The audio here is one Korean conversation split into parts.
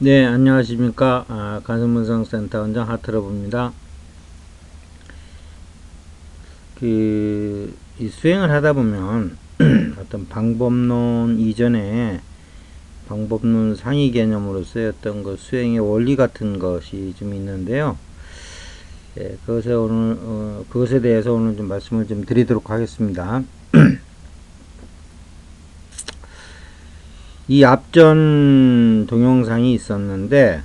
네, 안녕하십니까. 가슴분석센터 원장 하트러브입니다. 이 수행을 하다 보면 어떤 방법론 이전에 방법론 상위 개념으로 쓰였던 그 수행의 원리 같은 것이 좀 있는데요. 그것에 대해서 오늘 좀 말씀을 좀 드리도록 하겠습니다. 이 앞전 동영상이 있었는데,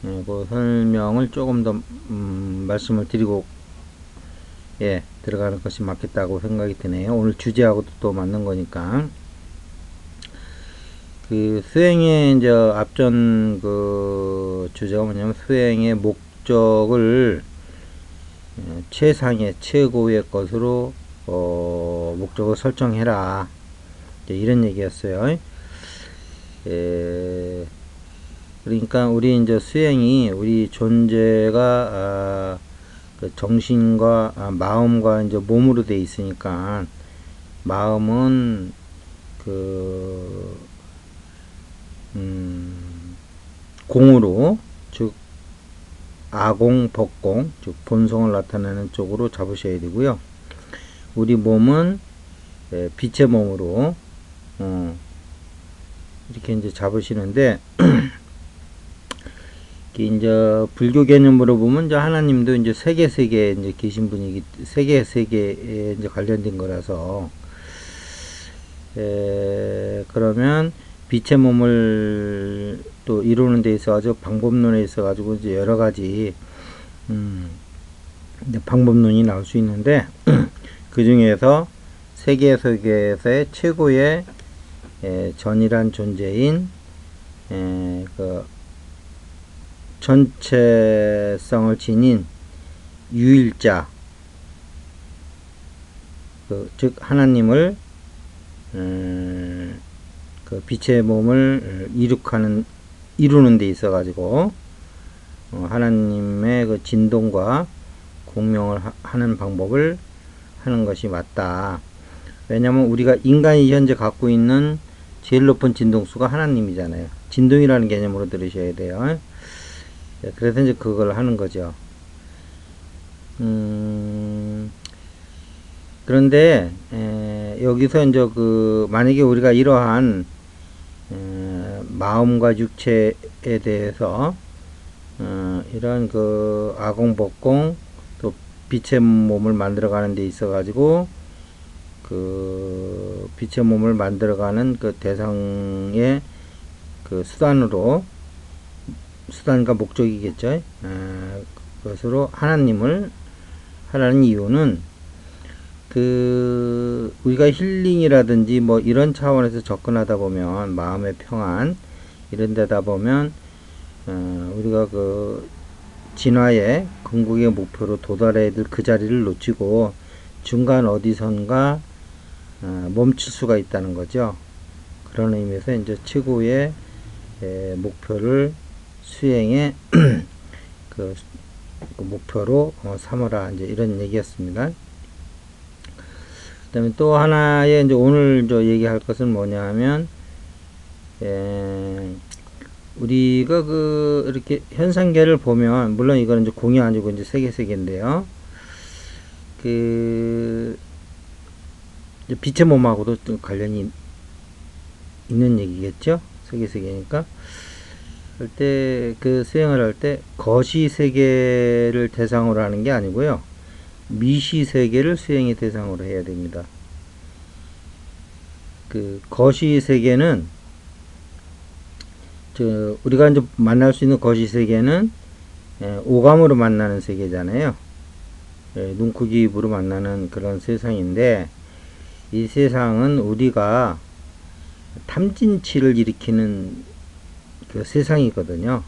그 설명을 조금 더 말씀을 드리고 들어가는 것이 맞겠다고 생각이 드네요. 오늘 주제하고도 또 맞는 거니까. 그 수행의 이제 앞전 그 주제가 뭐냐면 수행의 목적을 최상의 최고의 것으로 목적을 설정해라. 이런 얘기였어요. 그러니까 우리 이제 수행이 우리 존재가 그 정신과 마음과 이제 몸으로 돼 있으니까 마음은 그 공으로, 즉 아공, 법공, 즉 본성을 나타내는 쪽으로 잡으셔야 되고요. 우리 몸은 빛의 몸으로 이렇게 이제 잡으시는데 이제 불교 개념으로 보면 이제 하나님도 이제 세계 이제 계신 분이기 세계에 이제 관련된 거라서 그러면 빛의 몸을 또 이루는 데 있어가지고 방법론에 있어가지고 이제 여러 가지 방법론이 나올 수 있는데 그 중에서 세계에서의 최고의 전이란 존재인 그 전체성을 지닌 유일자, 즉 하나님을 그 빛의 몸을 이루는 데 있어 가지고 하나님의 그 진동과 공명을 하는 방법을 하는 것이 맞다. 왜냐하면 우리가 인간이 현재 갖고 있는 제일 높은 진동수가 하나님이잖아요. 진동이라는 개념으로 들으셔야 돼요. 그래서 이제 그걸 하는 거죠. 그런데 여기서 이제 만약에 우리가 이러한 마음과 육체에 대해서 이런 그 아공법공 또 빛의 몸을 만들어가는 데 있어 가지고 그 빛의 몸을 만들어가는 그 대상의 그 수단과 목적이겠죠. 그것으로 하나님을 하라는 이유는 우리가 힐링이라든지 뭐 이런 차원에서 접근하다 보면 마음의 평안 이런 데다 보면 우리가 그 진화의 궁극의 목표로 도달해야 될 그 자리를 놓치고 중간 어디선가 멈출 수가 있다는 거죠. 그런 의미에서 이제 최고의 목표를 수행의 그 목표로 삼아라, 이제 이런 얘기였습니다. 그다음에 또 하나의 이제 오늘 얘기할 것은 뭐냐면 우리가 이렇게 현상계를 보면 물론 이거는 이제 공이 아니고 이제 세계인데요. 이제 빛의 몸하고도 좀 관련이 있는 얘기겠죠. 세계니까. 할 때 수행을 할 때 거시 세계를 대상으로 하는 게 아니고요. 미시 세계를 수행의 대상으로 해야 됩니다. 거시 세계는 우리가 이제 만날 수 있는 거시 세계는 오감으로 만나는 세계잖아요. 눈, 코, 귀, 입으로 만나는 그런 세상인데 이 세상은 우리가 탐진치를 일으키는 그 세상이거든요.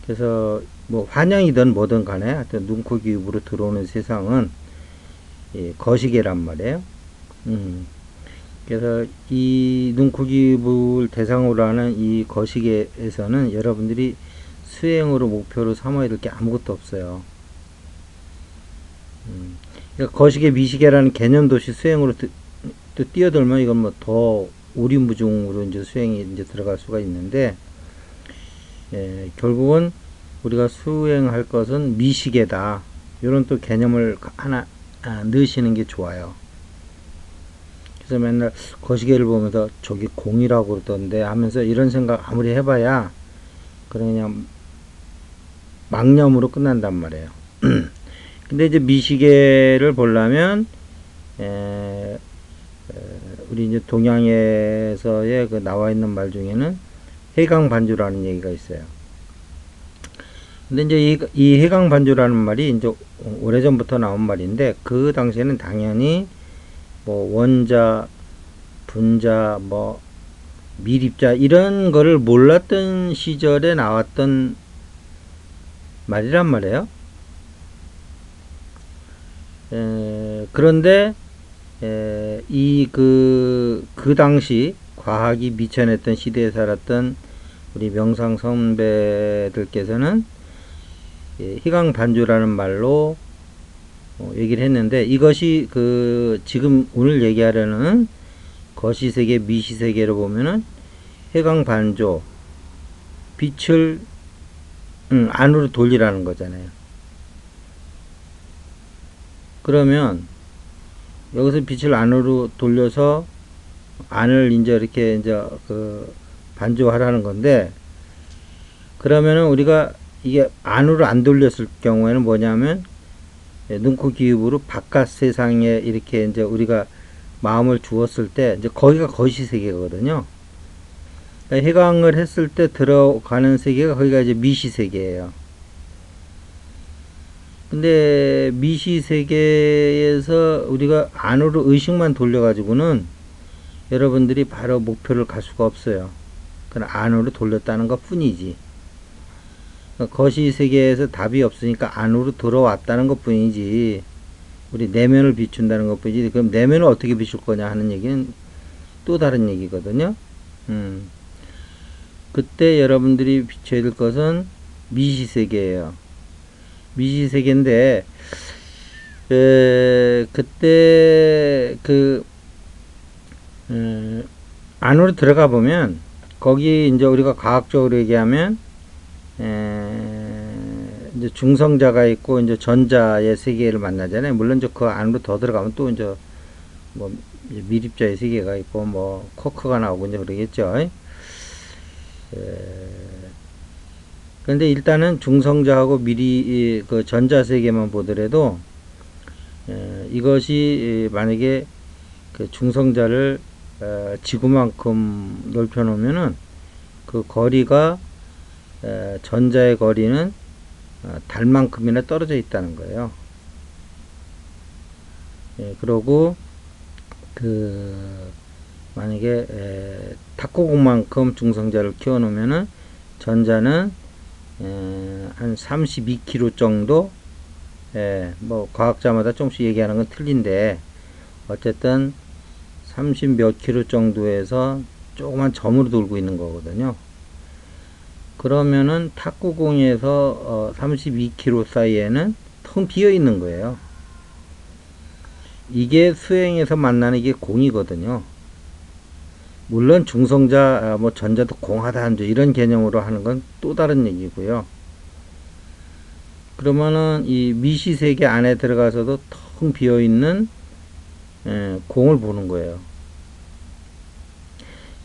그래서 뭐 환영이든 뭐든 간에 하여튼 눈, 코, 귀, 입으로 들어오는 세상은 거시계란 말이에요. 그래서 이 눈, 코, 귀, 입을 대상으로 하는 이 거시계에서는 여러분들이 수행으로 목표로 삼아야 될 게 아무것도 없어요. 그러니까 거시계, 미시계라는 개념도시 수행으로 또 뛰어들면 이건 뭐 더 오리무중으로 이제 수행이 이제 들어갈 수가 있는데 결국은 우리가 수행할 것은 미시계다. 이런 또 개념을 하나 넣으시는 게 좋아요. 그래서 맨날 거시계를 보면서 저기 공이라고 그러던데 하면서 이런 생각 아무리 해봐야 그냥 망념으로 끝난단 말이에요. 근데 이제 미시계를 보려면 우리 이제 동양에서의 그 나와 있는 말 중에는 해강반주라는 얘기가 있어요. 근데 이제 이 해강반주라는 말이 이제 오래전부터 나온 말인데 그 당시에는 당연히 뭐 원자, 분자, 뭐 미립자 이런 거를 몰랐던 시절에 나왔던 말이란 말이에요. 그런데 그 당시 과학이 미천했던 시대에 살았던 우리 명상 선배들께서는 희강반주라는 말로 얘기를 했는데 이것이 지금 오늘 얘기하려는 거시세계, 미시세계로 보면은 해강반조, 빛을 안으로 돌리라는 거잖아요. 그러면 여기서 빛을 안으로 돌려서 안을 이제 이렇게 이제 반조하라는 건데, 그러면은 우리가 이게 안으로 안 돌렸을 경우에는 뭐냐면 눈, 코, 귀, 입으로 바깥 세상에 이렇게 이제 우리가 마음을 주었을 때 이제 거기가 거시 세계거든요. 그러니까 해강을 했을 때 들어가는 세계가 거기가 이제 미시 세계예요. 근데 미시 세계에서 우리가 안으로 의식만 돌려가지고는 여러분들이 바로 목표를 갈 수가 없어요. 그냥 안으로 돌렸다는 것 뿐이지. 거시 세계에서 답이 없으니까 안으로 들어왔다는 것 뿐이지, 우리 내면을 비춘다는 것 뿐이지, 그럼 내면을 어떻게 비출 거냐 하는 얘기는 또 다른 얘기거든요. 그때 여러분들이 비춰야 될 것은 미시 세계예요. 미시 세계인데, 그때 안으로 들어가 보면 거기 이제 우리가 과학적으로 얘기하면 이제 중성자가 있고 이제 전자의 세계를 만나잖아요. 물론 이제 그 안으로 더 들어가면 또 이제 뭐 미립자의 세계가 있고 뭐 쿼크가 나오고 이제 그러겠죠. 그런데 일단은 중성자하고 그 전자 세계만 보더라도 이것이 만약에 그 중성자를 지구만큼 넓혀 놓으면은 그 거리가 전자의 거리는 달만큼이나 떨어져 있다는 거예요. 그러고 만약에 탁구공만큼 중성자를 키워 놓으면은 전자는 한 32km 정도, 뭐 과학자마다 조금씩 얘기하는 건 틀린데 어쨌든 30 몇 킬로 정도에서 조그만 점으로 돌고 있는 거거든요. 그러면은 탁구공에서 32km 사이에는 텅 비어 있는 거예요. 이게 수행에서 만나는 이게 공이거든요. 물론 중성자, 뭐 전자도 공하다 이런 개념으로 하는 건 또 다른 얘기고요. 그러면은 이 미시 세계 안에 들어가서도 텅 비어 있는 공을 보는 거예요.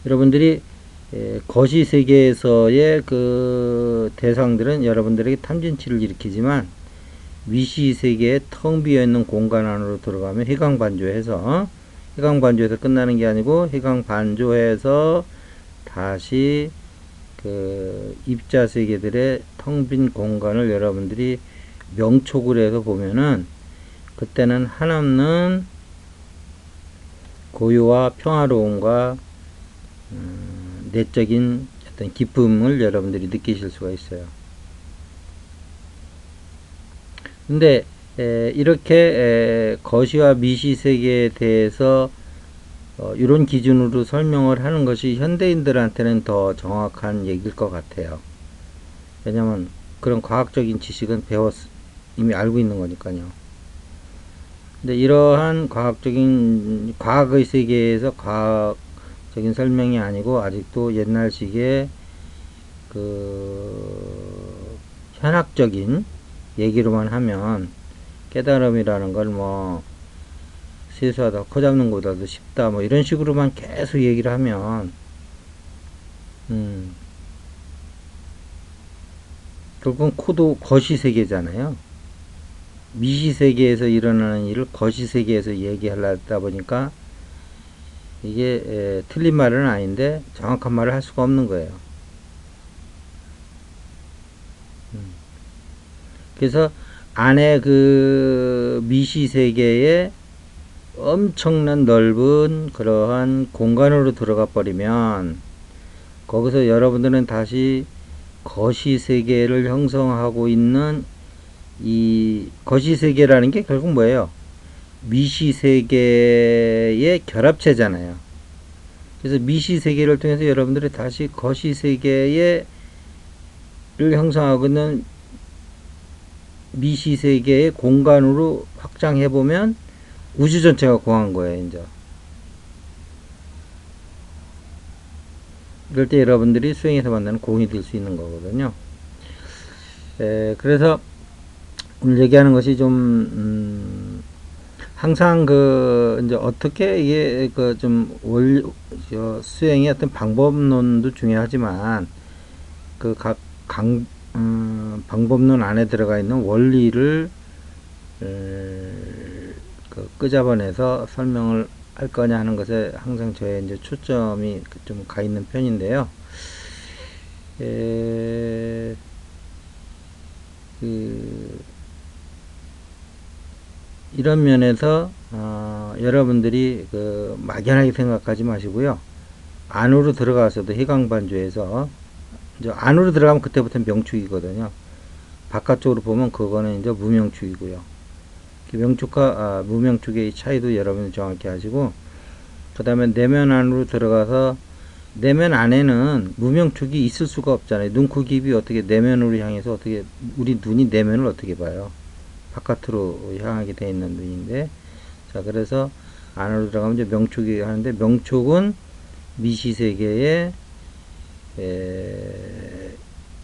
여러분들이 거시 세계에서의 그 대상들은 여러분들에게 탐진치를 일으키지만 미시 세계에 텅 비어 있는 공간 안으로 들어가면 해강반조해서 끝나는 게 아니고 해강반조해서 다시 그 입자 세계들의 텅 빈 공간을 여러분들이 명촉을 해서 보면은 그때는 한없는 고요와 평화로움과 내적인 어떤 기쁨을 여러분들이 느끼실 수가 있어요. 근데 이렇게 거시와 미시 세계에 대해서 이런 기준으로 설명을 하는 것이 현대인들한테는 더 정확한 얘기일 것 같아요. 왜냐면 그런 과학적인 지식은 이미 알고 있는 거니까요. 근데 이러한 과학의 세계에서 과학적인 설명이 아니고 아직도 옛날식의 그 현학적인 얘기로만 하면 깨달음이라는 걸 뭐 세수하다 코 잡는 것보다도 쉽다 뭐 이런 식으로만 계속 얘기를 하면 결국은 코도 거시세계잖아요. 미시세계에서 일어나는 일을 거시세계에서 얘기하려다 보니까 이게 틀린 말은 아닌데 정확한 말을 할 수가 없는 거예요. 그래서 안에 그 미시세계에 엄청난 넓은 그러한 공간으로 들어가 버리면 거기서 여러분들은 다시 거시세계를 형성하고 있는 이 거시세계라는 게 결국 뭐예요? 미시세계의 결합체잖아요. 그래서 미시세계를 통해서 여러분들이 다시 거시세계를 형성하고 있는 미시세계의 공간으로 확장해보면 우주 전체가 공한 거예요, 이제. 이럴 때 여러분들이 수행에서 만나는 공이 될 수 있는 거거든요. 그래서 오늘 얘기하는 것이 좀, 항상 이제 어떻게 이게 수행의 어떤 방법론도 중요하지만, 방법론 안에 들어가 있는 원리를, 끄잡아내서 설명을 할 거냐 하는 것에 항상 저의 이제 초점이 좀 가 있는 편인데요. 이런 면에서 여러분들이 막연하게 생각하지 마시고요. 안으로 들어가서도 해강반주에서 이제 안으로 들어가면 그때부터 명축이거든요. 바깥쪽으로 보면 그거는 이제 무명축이고요. 명축과 무명축의 차이도 여러분이 정확히 아시고, 그 다음에 내면 안으로 들어가서 내면 안에는 무명축이 있을 수가 없잖아요. 눈, 코, 입이 어떻게 내면으로 향해서 어떻게 우리 눈이 내면을 어떻게 봐요? 바깥으로 향하게 되어 있는 눈인데, 자, 그래서 안으로 들어가면 이제 명축이 하는데, 명축은 미시세계의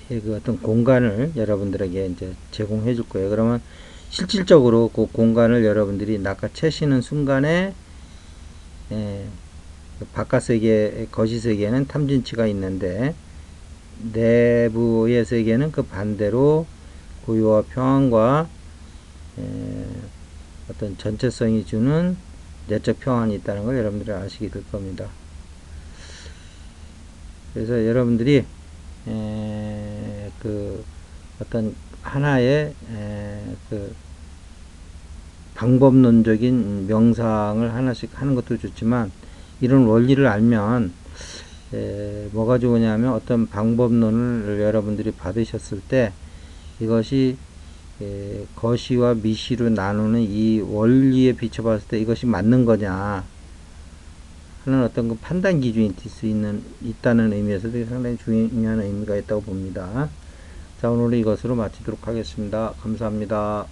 그 어떤 공간을 여러분들에게 이제 제공해 줄 거예요. 그러면 실질적으로 그 공간을 여러분들이 낚아채시는 순간에 바깥 세계, 거시 세계에는 탐진치가 있는데 내부의 세계는 그 반대로 고요와 평안과 어떤 전체성이 주는 내적 평안이 있다는 걸 여러분들이 아시게 될 겁니다. 그래서 여러분들이 어떤 하나의 방법론적인 명상을 하나씩 하는 것도 좋지만 이런 원리를 알면 뭐가 좋으냐면 어떤 방법론을 여러분들이 받으셨을 때 이것이 거시와 미시로 나누는 이 원리에 비춰봤을 때 이것이 맞는 거냐 하는 어떤 그 판단 기준이 있다는 의미에서도 상당히 중요한 의미가 있다고 봅니다. 자, 오늘은 이것으로 마치도록 하겠습니다. 감사합니다.